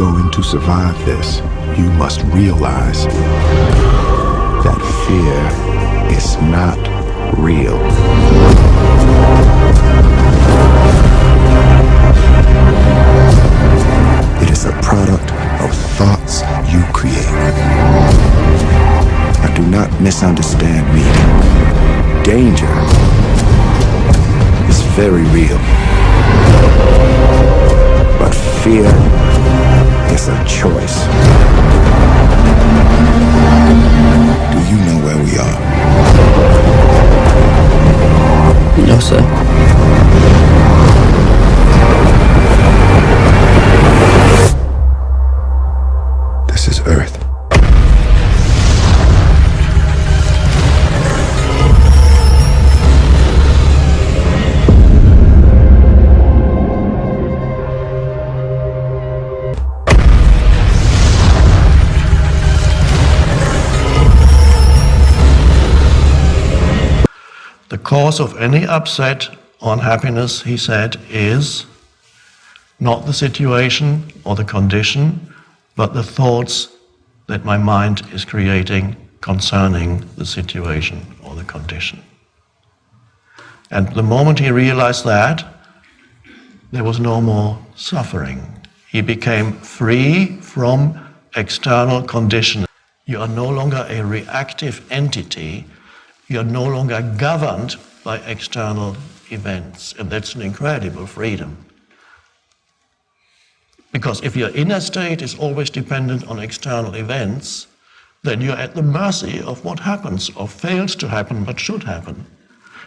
going to survive this, you must realize that fear is not real. It is a product of thoughts you create. Now, do not misunderstand me. Danger is very real. But fear is a choice. Do you know where we are? No, sir. This is Earth. The cause of any upset or unhappiness, he said, is not the situation or the condition, but the thoughts that my mind is creating concerning the situation or the condition. And the moment he realized that, there was no more suffering. He became free from external conditions. You are no longer a reactive entity. You are no longer governed by external events, and that's an incredible freedom. Because if your inner state is always dependent on external events, then you're at the mercy of what happens or fails to happen but should happen.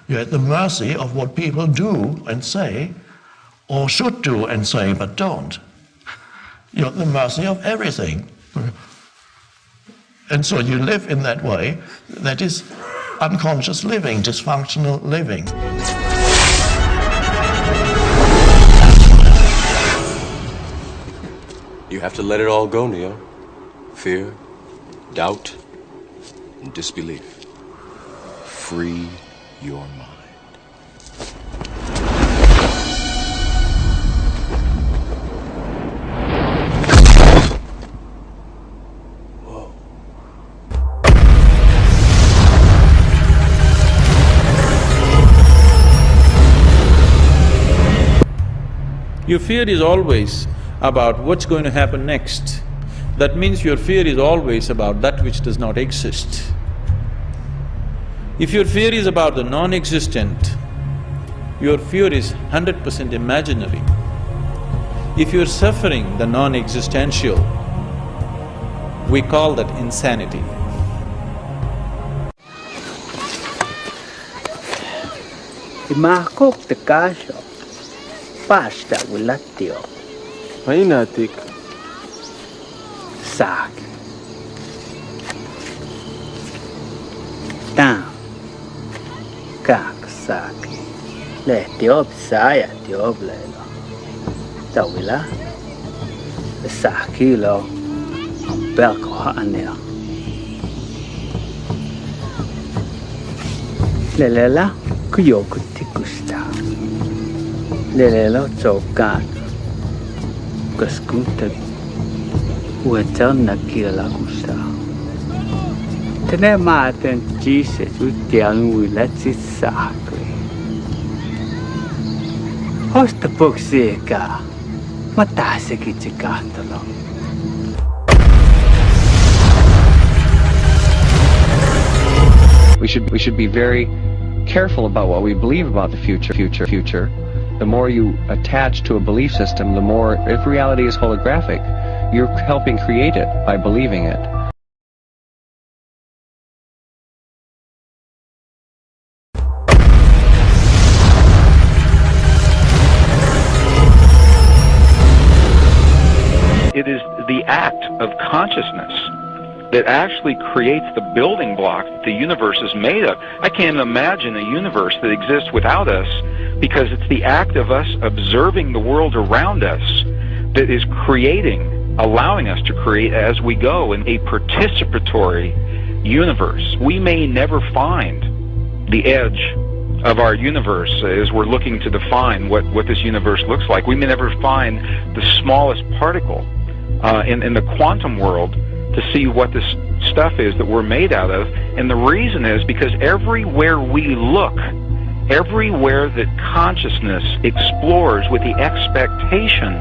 You're at the mercy of what people do and say, or should do and say but don't. You're at the mercy of everything. And so you live in that way. That is unconscious living, dysfunctional living. You have to let it all go, Neo. Fear, doubt, and disbelief. Free your mind. Your fear is always about what's going to happen next. That means your fear is always about that which does not exist. If your fear is about the non-existent, your fear is 100% imaginary. If you're suffering the non-existential, we call that insanity. Imakok te kasho, pasta wilatio. Painatik. Sak. Tam. Kak saki. Le tiob saya tiob lelo. Tawila. Saki lo. Belko haanel. Lelela kuyoku tikusta. Lelela chokan. Kaskunta uetanna kila kusta. Tene maaten Jesus utian uilatsi sakri. Hosta poksika mataseki tsikatalo. We should be very careful about what we believe about the future. The more you attach to a belief system, the more, if reality is holographic, you're helping create it by believing it. It is the act of consciousness that actually creates the building block that the universe is made of. I can't imagine a universe that exists without us, because it's the act of us observing the world around us that is creating, allowing us to create as we go in a participatory universe. We may never find the edge of our universe as we're looking to define what this universe looks like. We may never find the smallest particle in the quantum world to see what this stuff is that we're made out of. And the reason is because everywhere we look, everywhere that consciousness explores with the expectation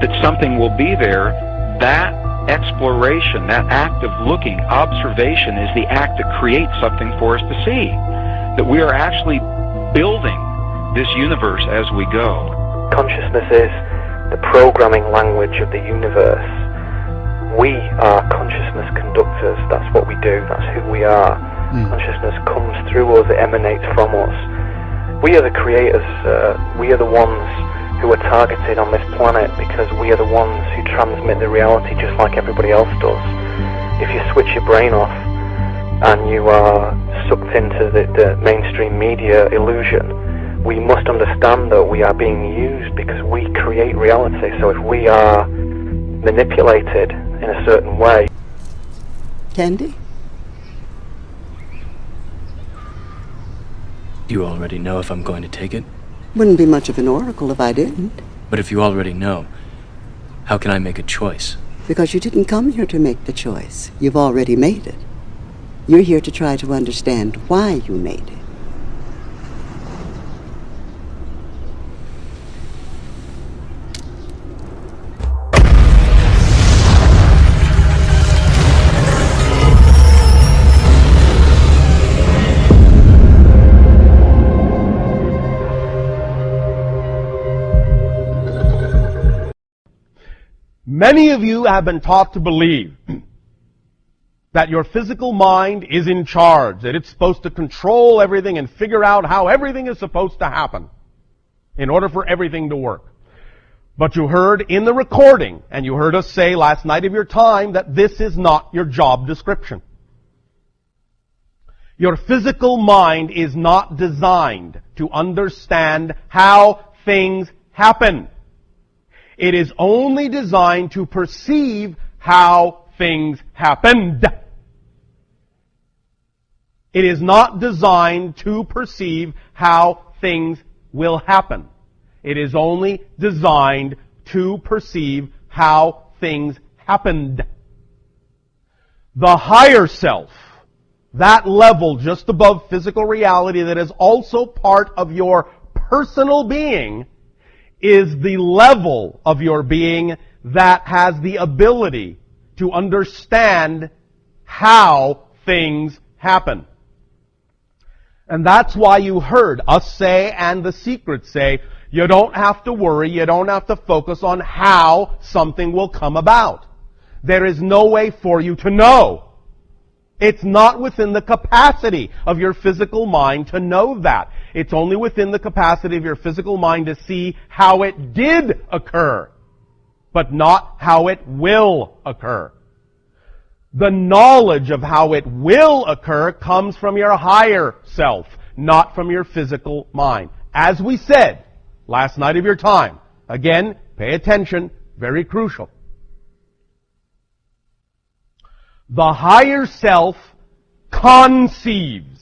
that something will be there, that exploration, that act of looking, observation, is the act that creates something for us to see. That we are actually building this universe as we go. Consciousness is the programming language of the universe. We are consciousness conductors. That's what we do. That's who we are. Consciousness comes through us. It emanates from us. We are the creators. We are the ones who are targeted on this planet because we are the ones who transmit the reality just like everybody else does. If you switch your brain off and you are sucked into the mainstream media illusion, we must understand that we are being used because we create reality. So if we are manipulated in a certain way. Candy? You already know if I'm going to take it? Wouldn't be much of an oracle if I didn't. But if you already know, how can I make a choice? Because you didn't come here to make the choice. You've already made it. You're here to try to understand why you made it. Many of you have been taught to believe that your physical mind is in charge, that it's supposed to control everything and figure out how everything is supposed to happen in order for everything to work. But you heard in the recording, and you heard us say last night of your time, that this is not your job description. Your physical mind is not designed to understand how things happen. It is only designed to perceive how things happened. It is not designed to perceive how things will happen. It is only designed to perceive how things happened. The higher self, that level just above physical reality that is also part of your personal being, is the level of your being that has the ability to understand how things happen. And that's why you heard us say and the secret say, you don't have to worry, you don't have to focus on how something will come about. There is no way for you to know. It's not within the capacity of your physical mind to know that. It's only within the capacity of your physical mind to see how it did occur, but not how it will occur. The knowledge of how it will occur comes from your higher self, not from your physical mind. As we said last night of your time, again, pay attention, very crucial. The higher self conceives.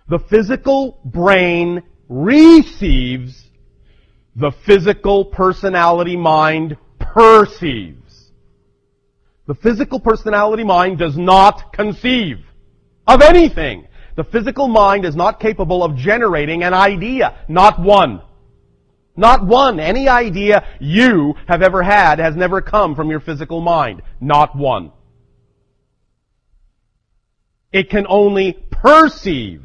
The physical brain receives. The physical personality mind perceives. The physical personality mind does not conceive of anything. The physical mind is not capable of generating an idea. Not one. Not one. Any idea you have ever had has never come from your physical mind. Not one. It can only perceive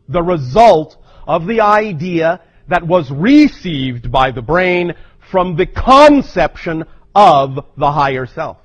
the result of the idea that was received by the brain from the conception of the higher self.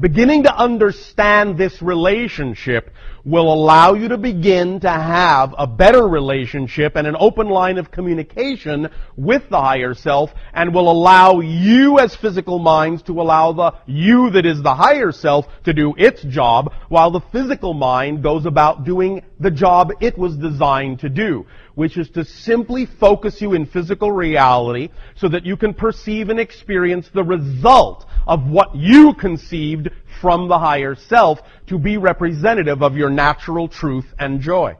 Beginning to understand this relationship will allow you to begin to have a better relationship and an open line of communication with the higher self, and will allow you as physical minds to allow the you that is the higher self to do its job, while the physical mind goes about doing the job it was designed to do, which is to simply focus you in physical reality so that you can perceive and experience the result of what you conceived from the higher self to be representative of your natural truth and joy.